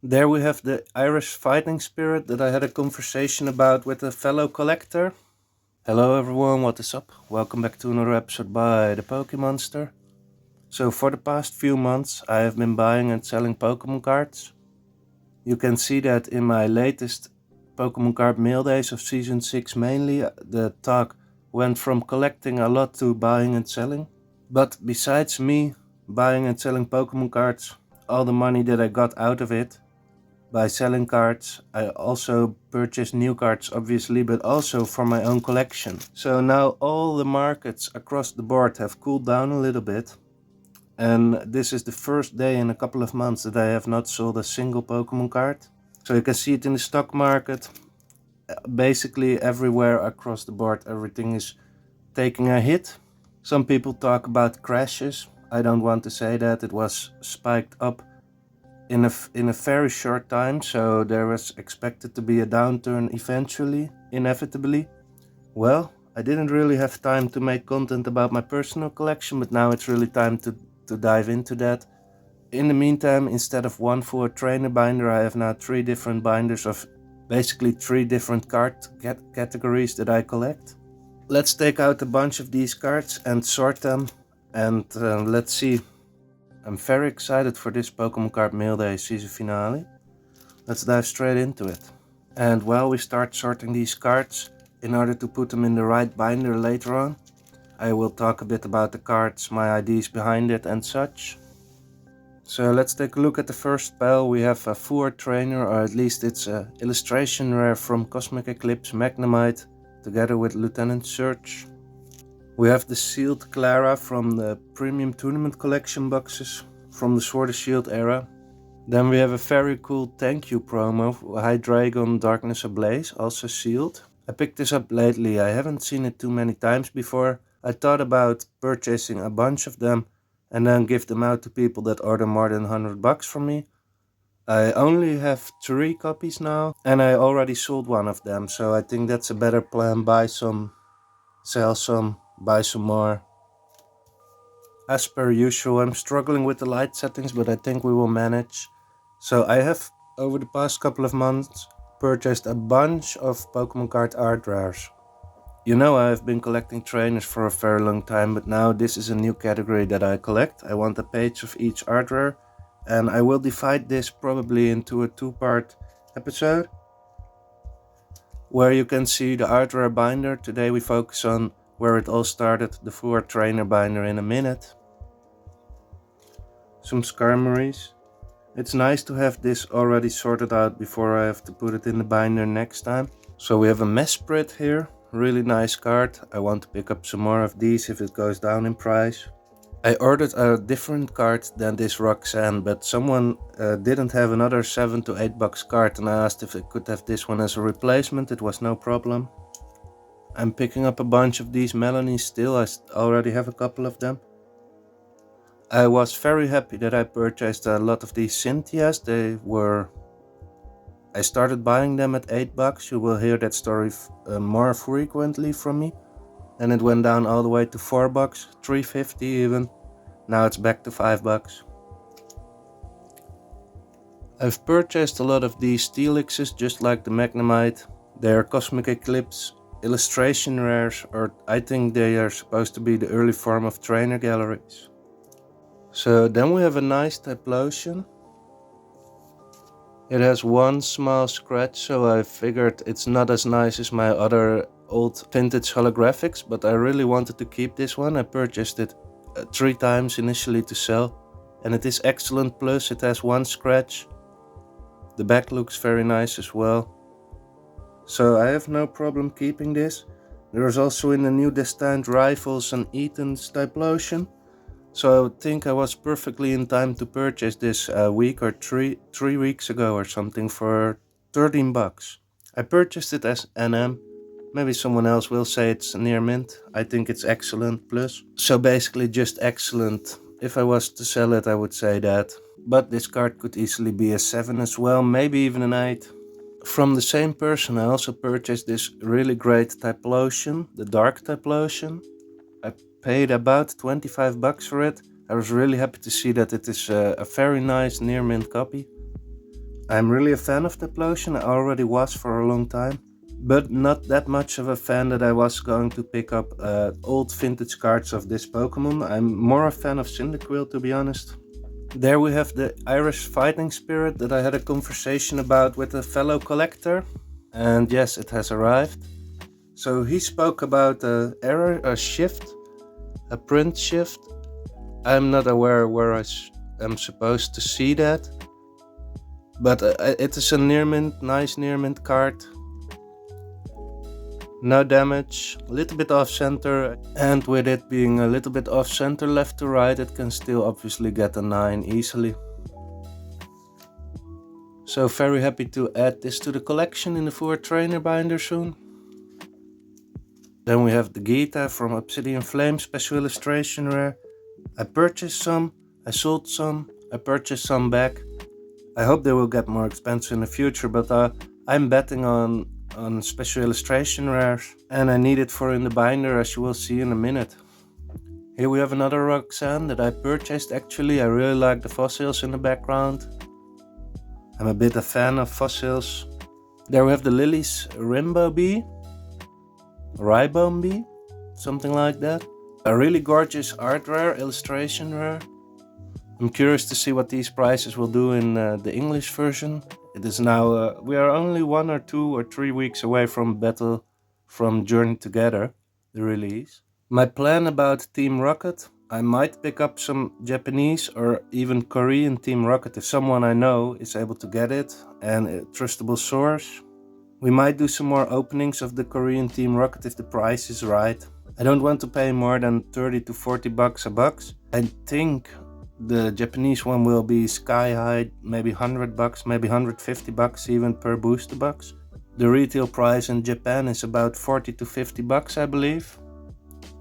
There we have the Irish fighting spirit that I had a conversation about with a fellow collector. Hello everyone, what is up? Welcome back to another episode by the Pokemonster. So for the past few months I have been buying and selling Pokemon cards. You can see that in my latest Pokemon card mail days of Season 6 mainly. The talk went from collecting a lot to buying and selling. But besides me buying and selling Pokemon cards, all the money that I got out of it by selling cards, I also purchased new cards obviously, but also for my own collection. So now all the markets across the board have cooled down a little bit. And this is the first day in a couple of months that I have not sold a single Pokemon card. So you can see it in the stock market. Basically everywhere across the board everything is taking a hit. Some people talk about crashes. I don't want to say that. It was spiked up in a very short time, so there was expected to be a downturn eventually, inevitably. Well, I didn't really have time to make content about my personal collection, but now it's really time to dive into that. In the meantime, instead of one full trainer binder, I have now 3 different binders of basically 3 different card categories that I collect. Let's take out a bunch of these cards and sort them, and let's see. I'm very excited for this Pokemon Card Mail Day season finale. Let's dive straight into it. And while we start sorting these cards, in order to put them in the right binder later on, I will talk a bit about the cards, my ideas behind it and such. So let's take a look at the first pile. We have a Full Trainer, or at least it's an illustration rare from Cosmic Eclipse Magnemite, together with Lieutenant Surge. We have the sealed Clara from the Premium Tournament Collection boxes from the Sword and Shield era. Then we have a very cool thank you promo, Hydreigon Darkness Ablaze, also sealed. I picked this up lately, I haven't seen it too many times before. I thought about purchasing a bunch of them and then give them out to people that order more than $100 from me. I only have 3 copies now and I already sold one of them, so I think that's a better plan. Buy some, sell some, buy some more. As per usual, I'm struggling with the light settings, but I think we will manage. So I have, over the past couple of months, purchased a bunch of Pokemon card art rares. You know, I've been collecting trainers for a very long time, but now this is a new category that I collect. I want a page of each art rare, and I will divide this probably into a 2-part episode, where you can see the art rare binder. Today we focus on where it all started, the Full Trainer binder in a minute. Some Skarmories. It's nice to have this already sorted out before I have to put it in the binder next time. So we have a Mesprit here, really nice card. I want to pick up some more of these if it goes down in price. I ordered a different card than this Roxanne, but someone didn't have another $7 to $8 card, and I asked if I could have this one as a replacement. It was no problem. I'm picking up a bunch of these Melanies still. I already have a couple of them. I was very happy that I purchased a lot of these Cynthias. I started buying them at $8. You will hear that story more frequently from me. And it went down all the way to $4, $3.50 even. Now it's back to $5. I've purchased a lot of these Steelixes, just like the Magnemite. They are Cosmic Eclipse illustration rares, or I think they are supposed to be the early form of trainer galleries. So then we have a nice Typhlosion. It has one small scratch, so I figured it's not as nice as my other old vintage holographics, but I really wanted to keep this one. I purchased it 3 times initially to sell, and it is excellent, plus it has one scratch. The back looks very nice as well. So I have no problem keeping this. There is also in the new Destined Rivals an Eaton's Typhlosion. So I think I was perfectly in time to purchase this a week or 3 weeks ago or something for $13. I purchased it as NM. Maybe someone else will say it's near mint. I think it's excellent plus. So basically just excellent. If I was to sell it, I would say that. But this card could easily be a 7 as well, maybe even an 8. From the same person I also purchased this really great Typhlosion, the Dark Typhlosion. I paid about $25 for it. I was really happy to see that it is a very nice near mint copy. I'm really a fan of Deplosion, I already was for a long time. But not that much of a fan that I was going to pick up old vintage cards of this Pokemon. I'm more a fan of Cyndaquil, to be honest. There we have the Irish fighting spirit that I had a conversation about with a fellow collector. And yes, it has arrived. So he spoke about a error, a shift, a print shift. I'm not aware where I am supposed to see that. But it is a near mint, nice near mint card. No damage, a little bit off center, and with it being a little bit off center left to right, it can still obviously get a 9 easily. So very happy to add this to the collection in the 4 trainer binder soon. Then we have the Gita from Obsidian Flame special illustration rare. I purchased some, I sold some, I purchased some back. I hope they will get more expensive in the future, but I'm betting on special illustration rares, and I need it for in the binder, as you will see in a minute. Here we have another Roxanne that I purchased actually. I really like the fossils in the background. I'm a bit a fan of fossils. There we have the Lily's Rainbow Bee, Ribome Bee, something like that. A really gorgeous art rare, illustration rare. I'm curious to see what these prices will do in the English version. It is now, we are only 1 or 2 or 3 weeks away from Battle from Journey Together, the release. My plan about Team Rocket, I might pick up some Japanese or even Korean Team Rocket if someone I know is able to get it and a trustable source. We might do some more openings of the Korean Team Rocket if the price is right. I don't want to pay more than 30 to 40 bucks a box. I think the Japanese one will be sky high, maybe 100 bucks, maybe 150 bucks even per booster box. The retail price in Japan is about 40 to 50 bucks, I believe.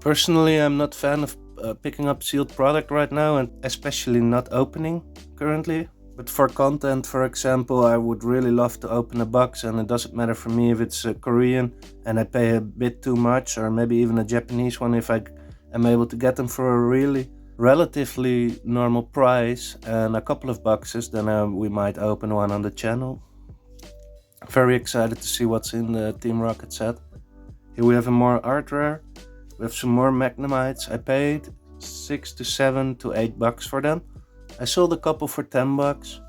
Personally, I'm not a fan of picking up sealed product right now, and especially not opening currently. But for content, for example, I would really love to open a box, and it doesn't matter for me if it's Korean and I pay a bit too much, or maybe even a Japanese one if I am able to get them for a really relatively normal price and a couple of boxes, then we might open one on the channel. Very excited to see what's in the Team Rocket set. Here we have a more art rare. We have some more Magnemites. I paid 6 to 7 to 8 bucks for them. I sold a couple for 10 bucks.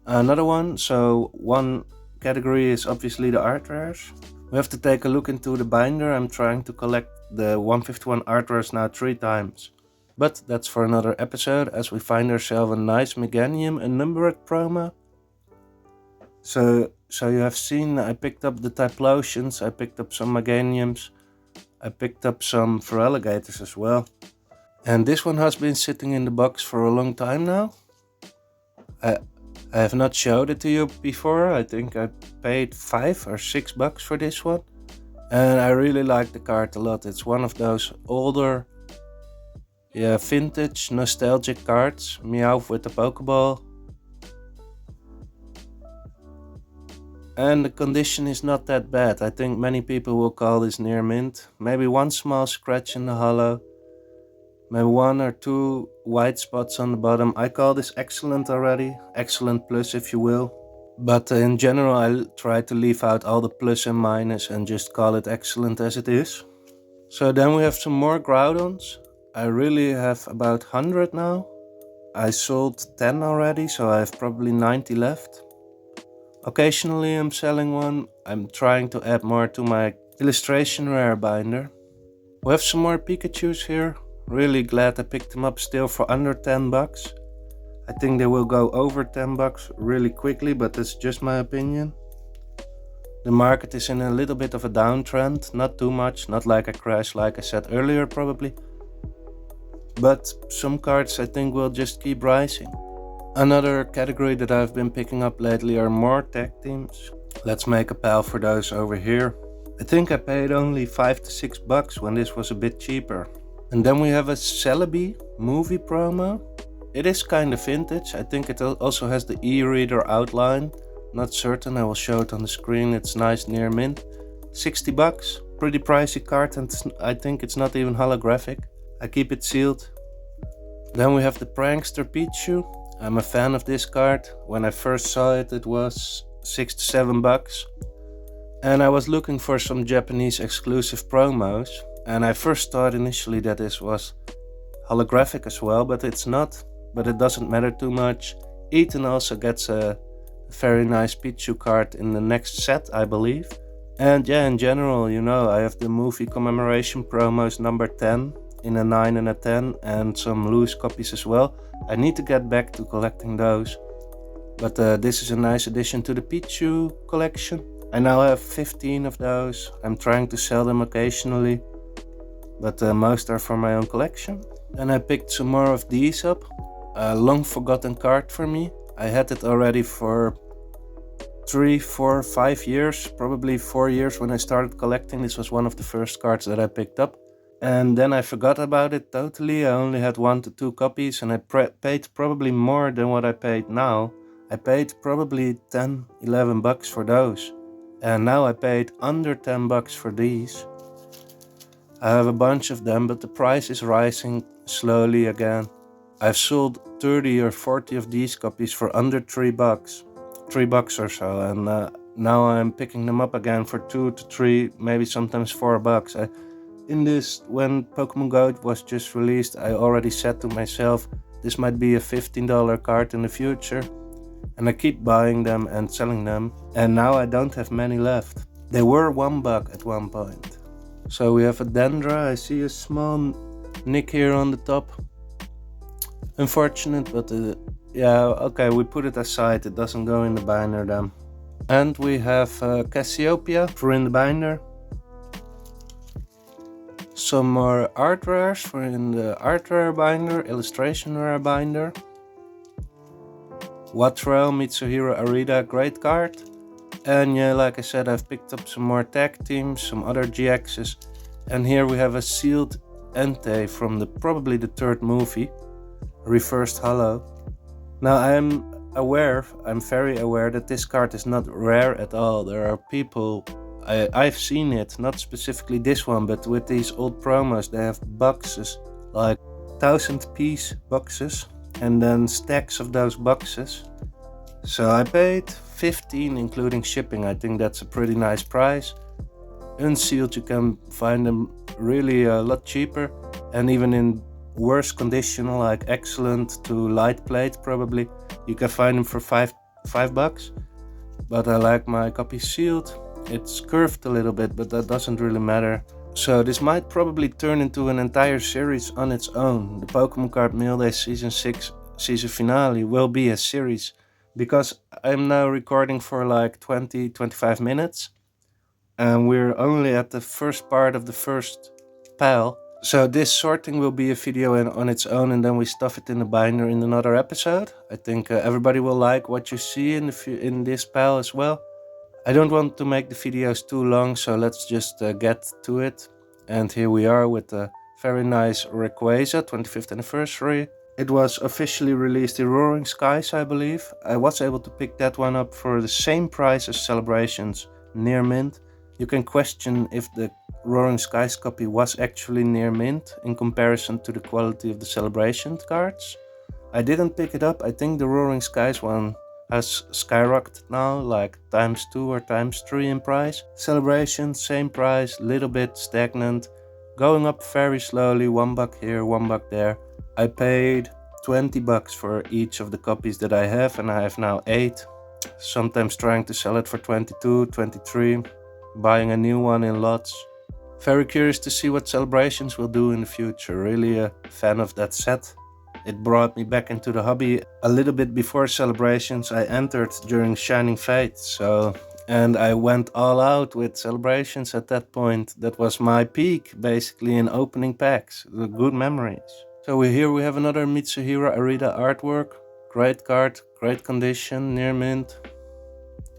Another one, so one category is obviously the art rares. We have to take a look into the binder. I'm trying to collect the 151 art rares now 3 times. But that's for another episode, as we find ourselves a nice Meganium and Numbered promo. So you have seen I picked up the Typhlosions, I picked up some Meganiums, I picked up some Feraligators as well. And this one has been sitting in the box for a long time now. I have not showed it to you before. I think I paid 5 or 6 bucks for this one. And I really like the card a lot. It's one of those older, vintage, nostalgic cards. Meowth with the Pokeball. And the condition is not that bad. I think many people will call this near mint. Maybe one small scratch in the hollow. Maybe 1 or 2 white spots on the bottom. I call this excellent already. Excellent plus if you will. But in general I try to leave out all the plus and minus and just call it excellent as it is. So then we have some more Groudons. I really have about 100 now. I sold 10 already, so I have probably 90 left. Occasionally I'm selling one. I'm trying to add more to my illustration rare binder. We have some more Pikachus here. Really glad I picked them up still for under 10 bucks. I think they will go over 10 bucks really quickly, but that's just my opinion. The market is in a little bit of a downtrend, not too much, not like a crash like I said earlier probably. But some cards I think will just keep rising. Another category that I've been picking up lately are more tag teams. Let's make a pile for those over here. I think I paid only 5 to 6 bucks when this was a bit cheaper. And then we have a Celebi movie promo. It is kind of vintage. I think it also has the e-reader outline. Not certain, I will show it on the screen. It's nice near mint. 60 bucks. Pretty pricey card, and I think it's not even holographic. I keep it sealed. Then we have the Prankster Pichu. I'm a fan of this card. When I first saw it, it was $6 to $7. And I was looking for some Japanese exclusive promos. And I first thought initially that this was holographic as well, but it's not. But it doesn't matter too much. Ethan also gets a very nice Pichu card in the next set, I believe. And yeah, in general, you know, I have the movie commemoration promos number 10 in a 9 and a 10 and some loose copies as well. I need to get back to collecting those. But this is a nice addition to the Pichu collection. I now have 15 of those. I'm trying to sell them occasionally, but most are for my own collection. And I picked some more of these up. A long forgotten card for me. I had it already for 3, 4, 5 years, probably 4 years when I started collecting. This was one of the first cards that I picked up. And then I forgot about it totally. I only had 1 to 2 copies and I paid probably more than what I paid now. I paid probably $10, $11 for those. And now I paid under $10 for these. I have a bunch of them, but the price is rising slowly again. I've sold 30 or 40 of these copies for under $3, $3 or so, and now I'm picking them up again for 2 to 3, maybe sometimes $4. When Pokemon Go was just released, I already said to myself, this might be a $15 card in the future, and I keep buying them and selling them, and now I don't have many left. They were $1 at one point. So we have a Dendra. I see a small nick here on the top. Unfortunate, but yeah, okay, we put it aside. It doesn't go in the binder then. And we have Cassiopeia for in the binder. Some more art rares for in the art rare binder, illustration rare binder. Watrel, Mitsuhiro Arita, great card. And yeah, like I said, I've picked up some more tag teams, some other GXs. And here we have a sealed Entei from probably the third movie, reversed holo. Now I'm very aware that this card is not rare at all. There are people, I've seen it, not specifically this one, but with these old promos, they have boxes, like 1,000-piece boxes, and then stacks of those boxes. So I paid $15 including shipping. I think that's a pretty nice price. Unsealed, you can find them really a lot cheaper, and even in worse condition, like excellent to light plate probably, you can find them for $5. But I like my copy sealed. It's curved a little bit, but that doesn't really matter. So this might probably turn into an entire series on its own. The Pokemon Card Mail Day Season 6 season finale will be a series, because I'm now recording for like 20-25 minutes and we're only at the first part of the first pile. So this sorting will be a video on its own, and then we stuff it in the binder in another episode. I think everybody will like what you see in this pile as well. I don't want to make the videos too long, so let's just get to it. And here we are with the very nice Rayquaza 25th anniversary. It was officially released in Roaring Skies, I believe. I was able to pick that one up for the same price as Celebrations, near mint. You can question if the Roaring Skies copy was actually near mint in comparison to the quality of the Celebration cards. I didn't pick it up. I think the Roaring Skies one has skyrocketed now, like ×2 or ×3 in price. Celebration, same price, little bit stagnant, going up very slowly, $1 here, $1 there. I paid $20 for each of the copies that I have, and I have now 8. Sometimes trying to sell it for 22, 23, buying a new one in lots. Very curious to see what Celebrations will do in the future. Really a fan of that set. It brought me back into the hobby a little bit before Celebrations. I entered during Shining Fate, and I went all out with Celebrations at that point. That was my peak, basically, in opening packs. The good memories. So here we have another Mitsuhiro Arita artwork. Great card, great condition, near mint.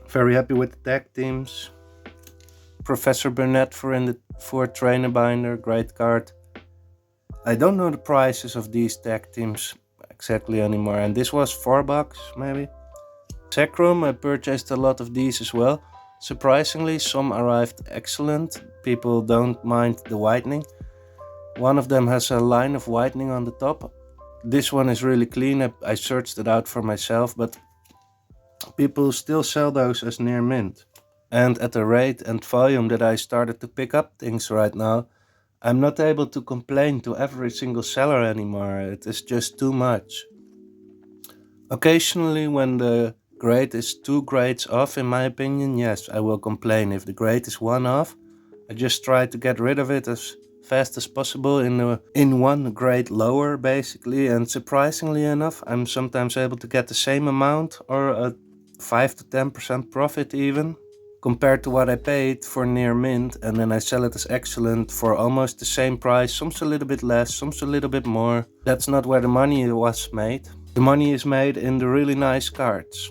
Very happy with the tag teams. Professor Burnett for Trainer Binder, great card. I don't know the prices of these tag teams exactly anymore, and this was $4 maybe. Zekrom, I purchased a lot of these as well. Surprisingly, some arrived excellent. People don't mind the whitening. One of them has a line of whitening on the top. This one is really clean. I searched it out for myself, but people still sell those as near mint. And at the rate and volume that I started to pick up things right now, I'm not able to complain to every single seller anymore. It is just too much. Occasionally, when the grade is 2 grades off, in my opinion, yes, I will complain. If the grade is 1 off, I just try to get rid of it as fast as possible in 1 grade lower, basically. And surprisingly enough, I'm sometimes able to get the same amount or a 5 to 10% profit even, compared to what I paid for near mint, and then I sell it as excellent for almost the same price, some a little bit less, some a little bit more. That's not where the money was made. The money is made in the really nice cards,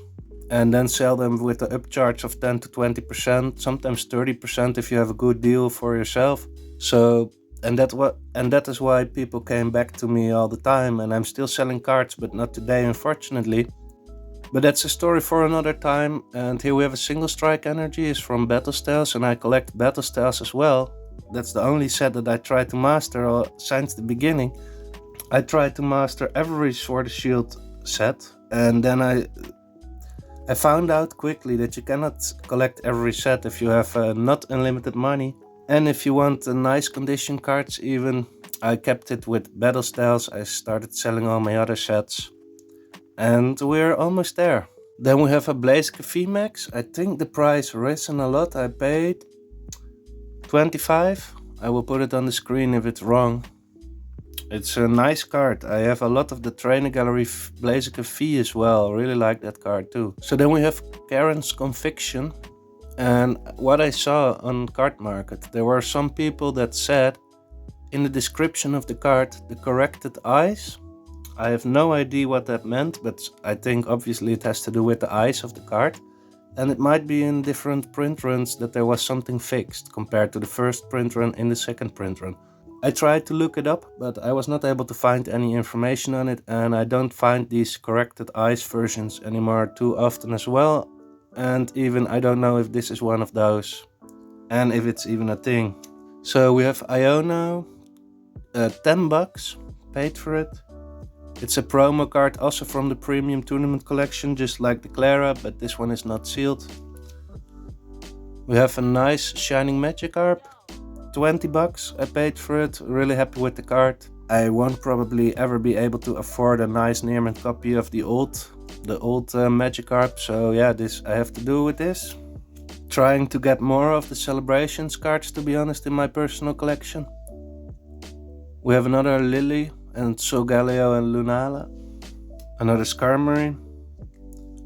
and then sell them with the upcharge of 10 to 20%, sometimes 30% if you have a good deal for yourself. So, and that is why people came back to me all the time, and I'm still selling cards, but not today, unfortunately. But that's a story for another time. And here we have a single strike energy, is from Battle Styles, and I collect Battle Styles as well. That's the only set that I try to master since the beginning. I tried to master every Sword and Shield set, and then I found out quickly that you cannot collect every set if you have not unlimited money. And if you want nice condition cards even, I kept it with Battle Styles. I started selling all my other sets. And we're almost there. Then we have a Blaziken VMAX. I think the price risen a lot. I paid 25. I will put it on the screen if it's wrong. It's a nice card. I have a lot of the Trainer Gallery Blaziken V as well. Really like that card too. So then we have Karen's Conviction. And what I saw on Card Market, there were some people that said in the description of the card, the corrected eyes. I have no idea what that meant, but I think obviously it has to do with the eyes of the card. And it might be in different print runs that there was something fixed compared to the first print run in the second print run. I tried to look it up, but I was not able to find any information on it, and I don't find these corrected eyes versions anymore too often as well. And even I don't know if this is one of those, and if it's even a thing. So we have Iono, $10, paid for it. It's a promo card, also from the Premium Tournament collection, just like the Clara, but this one is not sealed. We have a nice Shining Magikarp, $20 I paid for it, really happy with the card. I won't probably ever be able to afford a nice near-mint copy of the old Magikarp, so yeah, this I have to do with this. Trying to get more of the Celebrations cards, to be honest, in my personal collection. We have another Lily and Solgaleo and Lunala. Another Skarmory.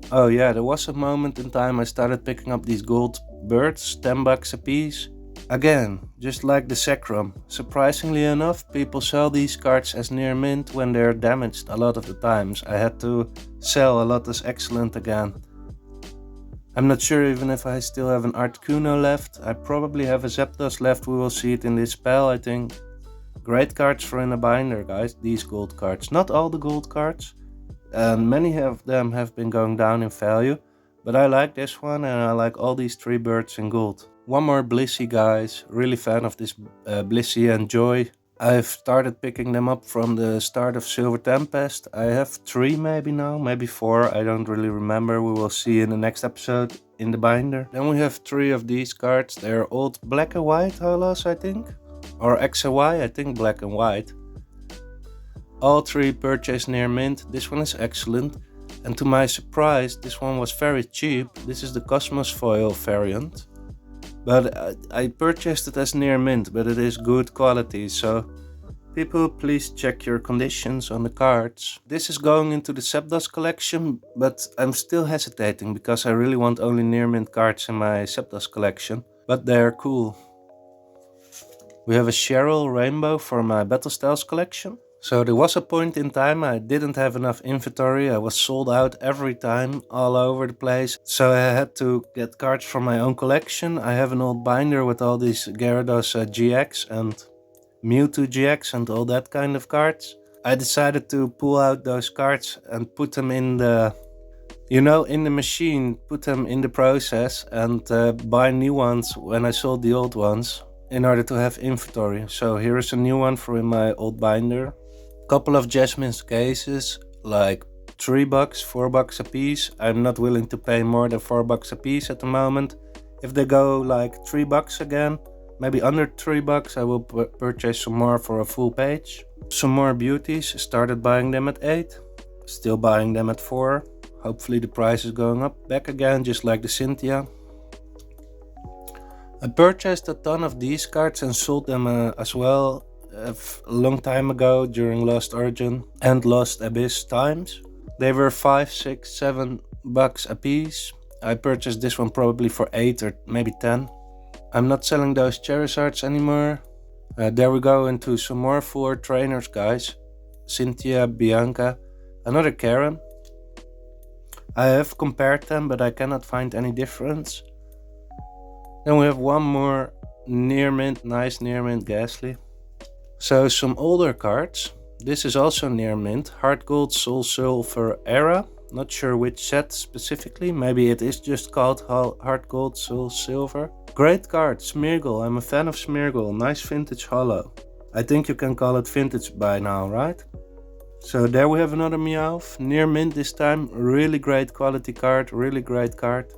Oh yeah, there was a moment in time I started picking up these gold birds, $10 a piece. Again, just like the Zekrom. Surprisingly enough, people sell these cards as near mint when they're damaged a lot of the times. I had to sell a lot as excellent again. I'm not sure even if I still have an Articuno left. I probably have a Zapdos left, we will see it in this spell, I think. Great cards for in a binder, guys, these gold cards. Not all the gold cards, and many of them have been going down in value, but I like this one and I like all these 3 birds in gold. One more Blissey, guys, really fan of this Blissey and Joy. I've started picking them up from the start of Silver Tempest. I have 3 maybe now, maybe 4, I don't really remember. We will see in the next episode in the binder. Then we have 3 of these cards. They're old black and white holos, I think. Or X and Y, I think black and white. All 3 purchased near mint. This one is excellent. And to my surprise, this one was very cheap. This is the Cosmos Foil variant. But I purchased it as near mint, but it is good quality. So people, please check your conditions on the cards. This is going into the Zapdos collection, but I'm still hesitating because I really want only near mint cards in my Zapdos collection. But they're cool. We have a Cheryl Rainbow for my Battle Styles collection. So there was a point in time I didn't have enough inventory. I was sold out every time, all over the place. So I had to get cards from my own collection. I have an old binder with all these Gyarados GX and Mewtwo GX and all that kind of cards. I decided to pull out those cards and put them in the, in the machine, put them in the process and buy new ones when I sold the old ones, in order to have inventory. So here is a new one for in my old binder. Couple of Jasmine's cases, like $3, $4 a piece. I'm not willing to pay more than $4 a piece at the moment. If they go like $3 again, maybe under $3, I will purchase some more for a full page. Some more beauties, started buying them at 8, still buying them at 4. Hopefully the price is going up back again, just like the Cynthia. I purchased a ton of these cards and sold them as well a long time ago during Lost Origin and Lost Abyss times. They were $5, $6, $7 a piece. I purchased this one probably for 8 or maybe 10. I'm not selling those Charizards anymore. There we go into some more full art trainers, guys. Cynthia, Bianca, another Karen. I have compared them, but I cannot find any difference. Then we have one more near mint, nice near mint Ghastly. So some older cards. This is also near mint, Heart Gold, Soul Silver Era. Not sure which set specifically, maybe it is just called Heart Gold, Soul Silver. Great card, Smeargle, I'm a fan of Smeargle, nice vintage holo. I think you can call it vintage by now, right? So there we have another Meowth, near mint this time, really great quality card, really great card.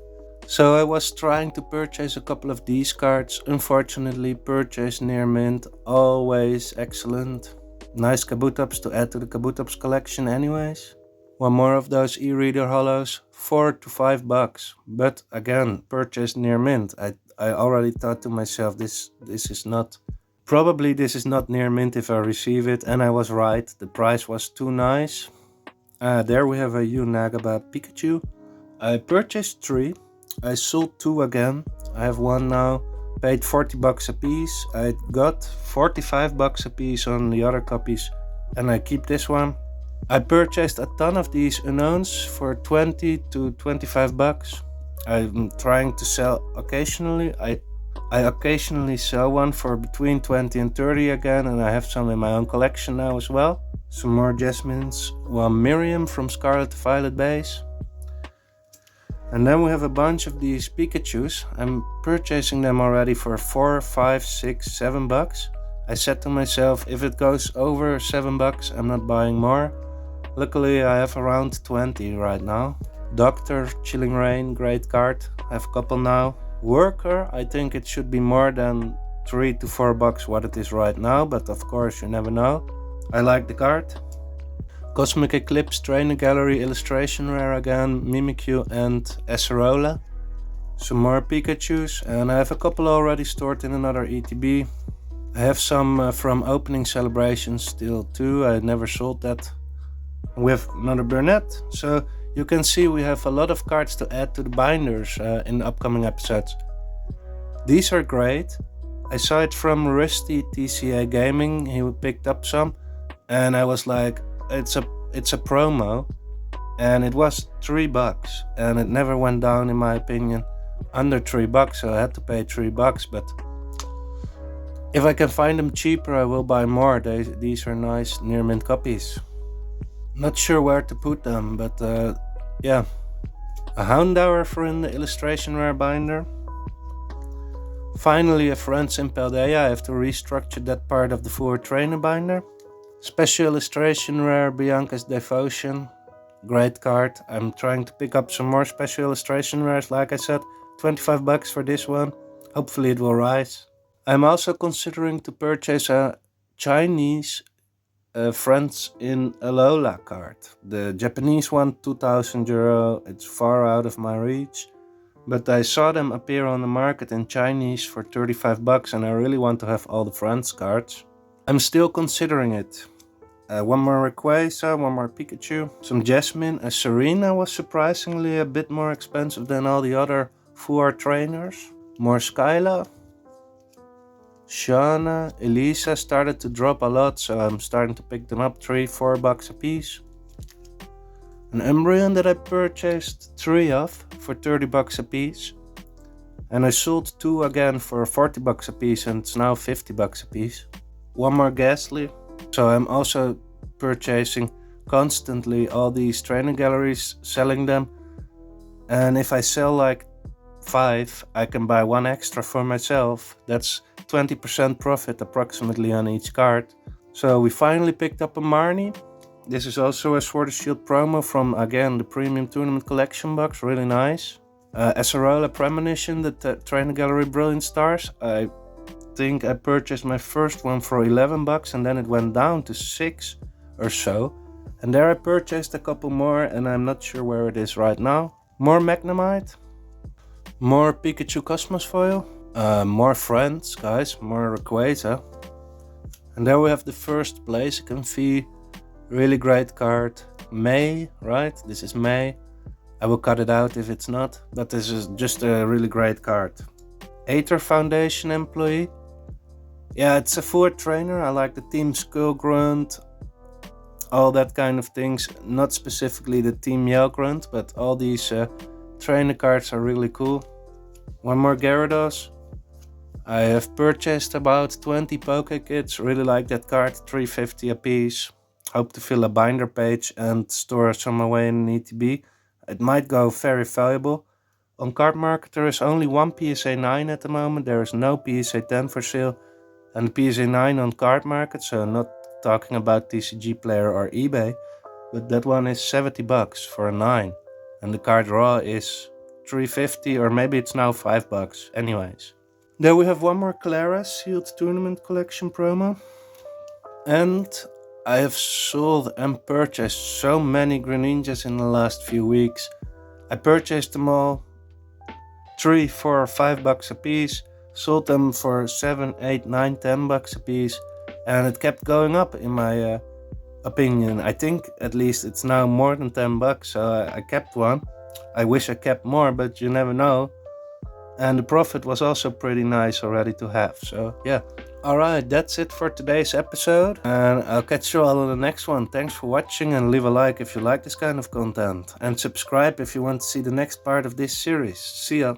So I was trying to purchase a couple of these cards, unfortunately purchased near mint, always excellent. Nice Kabutops to add to the Kabutops collection anyways. One more of those e-reader holos, $4 to $5. But again, purchased near mint. I already thought to myself, this is not... Probably this is not near mint if I receive it, and I was right. The price was too nice. There we have a Unagaba Pikachu. I purchased 3. I sold 2 again. I have one now. Paid $40 a piece. I got $45 a piece on the other copies, and I keep this one. I purchased a ton of these unknowns for $20 to $25. I'm trying to sell occasionally. I occasionally sell one for between 20 and 30 again, and I have some in my own collection now as well. Some more Jasmines. One Miriam from Scarlet Violet base. And then we have a bunch of these Pikachus. I'm purchasing them already for $4, $5, $6, $7. I said to myself, if it goes over $7, I'm not buying more. Luckily I have around 20 right now. Doctor, Chilling Rain, great card. I have a couple now. Worker, I think it should be more than $3 to $4 what it is right now, but of course you never know. I like the card. Cosmic Eclipse, Trainer Gallery, Illustration Rare again, Mimikyu and Acerola. Some more Pikachus, and I have a couple already stored in another ETB. I have some from opening celebrations still too, I never sold that. We have another Burnett, so you can see we have a lot of cards to add to the binders in the upcoming episodes. These are great. I saw it from Rusty TCA Gaming, he picked up some, and I was like, it's a promo, and it was $3, and it never went down in my opinion under $3, so I had to pay $3, but if I can find them cheaper I will buy more. These are nice near mint copies. Not sure where to put them, but yeah. A Houndour for in the Illustration Rare binder. Finally a Friends in Paldea. I have to restructure that part of the Full Art Trainer binder. Special Illustration Rare, Bianca's Devotion. Great card. I'm trying to pick up some more Special Illustration Rares, like I said. $25 for this one. Hopefully it will rise. I'm also considering to purchase a Chinese Friends in Alola card. The Japanese one, €2,000. It's far out of my reach. But I saw them appear on the market in Chinese for $35, and I really want to have all the Friends cards. I'm still considering it. One more Rayquaza, one more Pikachu, some Jasmine. A Serena was surprisingly a bit more expensive than all the other Full Art trainers. More Skyla. Shauna, Elisa started to drop a lot, so I'm starting to pick them up, $3, $4 a piece. An Umbreon that I purchased 3 of for $30 a piece. And I sold 2 again for $40 a piece, and it's now $50 a piece. One more Ghastly. So I'm also purchasing constantly all these trainer galleries, selling them. And if I sell like 5, I can buy 1 extra for myself. That's 20% profit approximately on each card. So we finally picked up a Marnie. This is also a Sword of Shield promo from, again, the Premium Tournament Collection box. Really nice. Acerola Premonition, the Trainer Gallery Brilliant Stars. I think I purchased my first one for $11 and then it went down to $6 or so. And there I purchased a couple more and I'm not sure where it is right now. More Magnemite. More Pikachu Cosmos Foil. More Friends, guys. More Rayquaza. And there we have the first Blaziken V. Really great card. May, right? This is May. I will cut it out if it's not. But this is just a really great card. Aether Foundation employee. Yeah, it's a 4 trainer. I like the Team Skullgrunt. All that kind of things. Not specifically the Team Yellgrunt, but all these trainer cards are really cool. One more Gyarados. I have purchased about 20 Pokekits. Really like that card. $3.50 a piece. Hope to fill a binder page and store some away in an ETB. It might go very valuable. On Card Market there is only one PSA 9 at the moment. There is no PSA 10 for sale. And PSA 9 on Card Market, so not talking about TCG Player or eBay. But that one is $70 for a 9. And the card raw is $3.50 or maybe it's now $5. Anyways. There we have one more Clara Sealed Tournament Collection promo. And I have sold and purchased so many Greninjas in the last few weeks. I purchased them all $3, $4, $5 a piece. Sold them for $7, $8, $9, $10 a piece. And it kept going up in my opinion. I think at least it's now more than $10, so I kept one. I wish I kept more, but you never know. And the profit was also pretty nice already to have, so yeah. Alright, that's it for today's episode. And I'll catch you all in the next one. Thanks for watching and leave a like if you like this kind of content. And subscribe if you want to see the next part of this series. See ya.